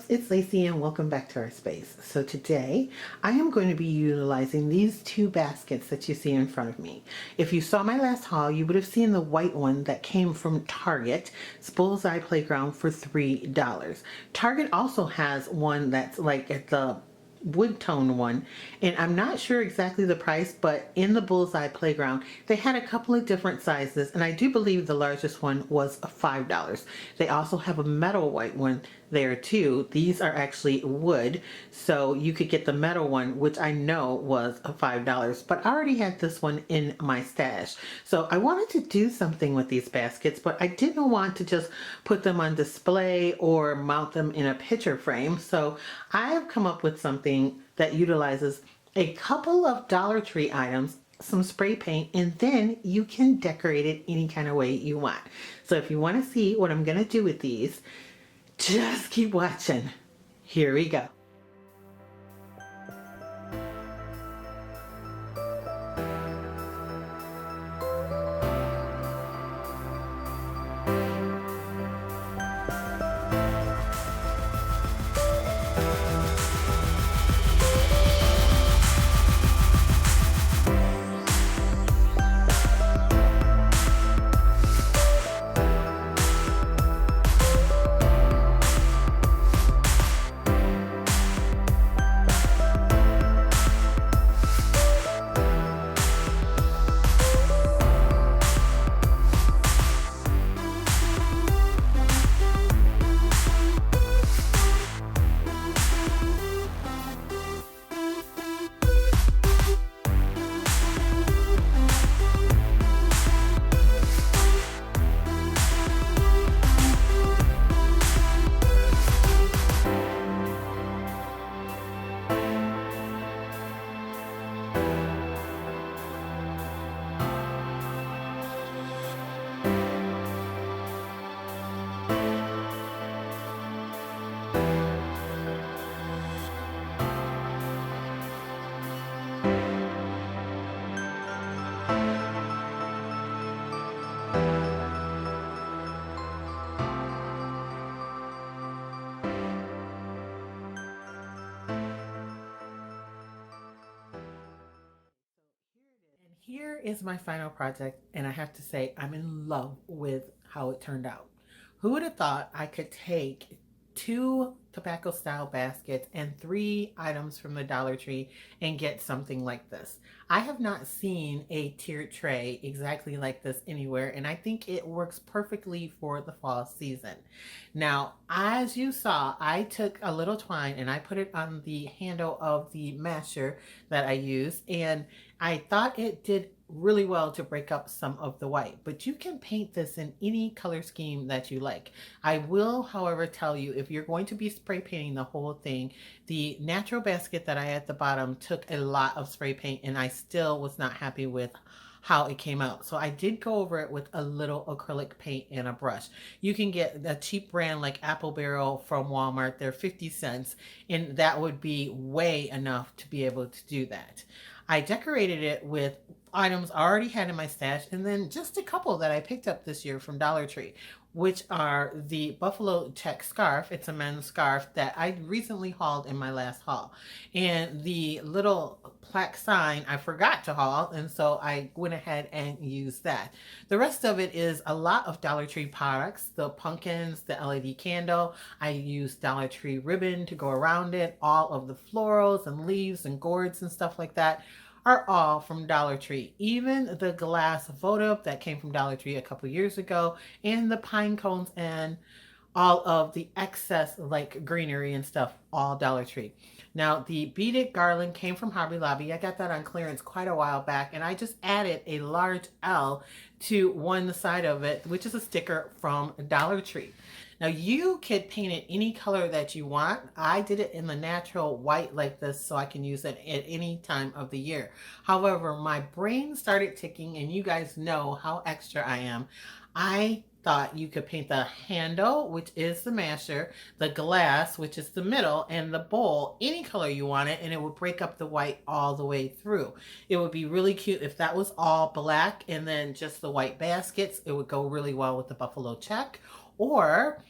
loves, it's Lacey and welcome back to our space. So today I am going to be utilizing these two baskets that you see in front of me. If you saw my last haul, you would have seen the white one that came from Target, it's Bullseye Playground, for $3. Target also has one that's like at the wood tone one, and I'm not sure exactly the price, but in the Bullseye Playground they had a couple of different sizes, and I do believe the largest one was $5. They also have a metal white one there too. These are actually wood, so you could get the metal one, which I know was $5, but I already had this one in my stash. So I wanted to do something with these baskets, but I didn't want to just put them on display or mount them in a picture frame. So I have come up with something that utilizes a couple of Dollar Tree items, some spray paint, and then you can decorate it any kind of way you want. So if you want to see what I'm going to do with these, just keep watching. Here we go. Here is my final project, and I have to say I'm in love with how it turned out. Who would have thought I could take two tobacco style baskets and three items from the Dollar Tree and get something like this? I have not seen a tiered tray exactly like this anywhere, and I think it works perfectly for the fall season. Now, as you saw, I took a little twine and I put it on the handle of the masher that I use, and I thought it did really well to break up some of the white, but you can paint this in any color scheme that you like. I will, however, tell you, if you're going to be spray painting the whole thing, the natural basket that I had at the bottom took a lot of spray paint, and I still was not happy with how it came out. So I did go over it with a little acrylic paint and a brush. You can get a cheap brand like Apple Barrel from Walmart. They're 50 cents, and that would be way enough to be able to do that. I decorated it with items I already had in my stash, and then just a couple that I picked up this year from Dollar Tree, which are the buffalo check scarf. It's a men's scarf that I recently hauled in my last haul, and the little plaque sign I forgot to haul, and so I went ahead and used that. The rest of it is a lot of Dollar Tree products, the pumpkins, the LED candle. I used Dollar Tree ribbon to go around it. All of the florals and leaves and gourds and stuff like that are all from Dollar Tree. Even the glass votive that came from Dollar Tree a couple years ago, and the pine cones and all of the excess like greenery and stuff, all Dollar Tree. Now the beaded garland came from Hobby Lobby. I got that on clearance quite a while back, and I just added a large L to one side of it, which is a sticker from Dollar Tree. Now you could paint it any color that you want. I did it in the natural white like this so I can use it at any time of the year. However, my brain started ticking, and you guys know how extra I am. I thought you could paint the handle, which is the masher, the glass, which is the middle, and the bowl any color you want it, and it would break up the white all the way through. It would be really cute if that was all black and then just the white baskets. It would go really well with the buffalo check, or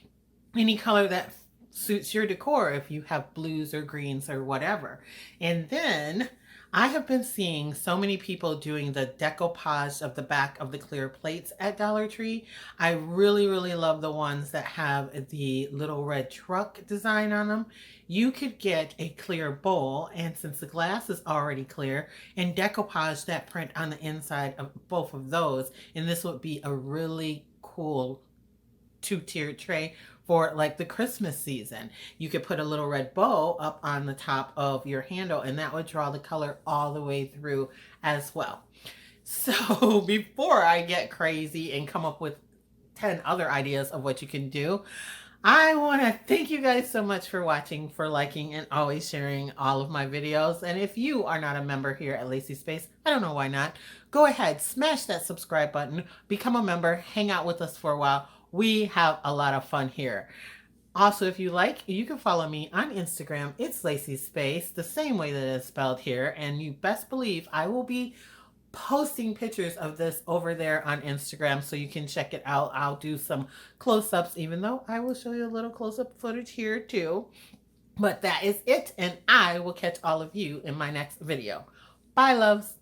any color that suits your decor if you have blues or greens or whatever. And then I have been seeing so many people doing the decoupage of the back of the clear plates at Dollar Tree. I really, really love the ones that have the little red truck design on them. You could get a clear bowl, and since the glass is already clear, and decoupage that print on the inside of both of those, and this would be a really cool two-tiered tray for like the Christmas season. You could put a little red bow up on the top of your handle, and that would draw the color all the way through as well. So before I get crazy and come up with 10 other ideas of what you can do, I want to thank you guys so much for watching, for liking, and always sharing all of my videos. And if you are not a member here at Lacee Space, I don't know why not, go ahead, smash that subscribe button, become a member, hang out with us for a while. We have a lot of fun here. Also, if you like, you can follow me on Instagram. It's Lacee Space, the same way that it's spelled here. And you best believe I will be posting pictures of this over there on Instagram, so you can check it out. I'll do some close-ups, even though I will show you a little close-up footage here too. But that is it, and I will catch all of you in my next video. Bye, loves.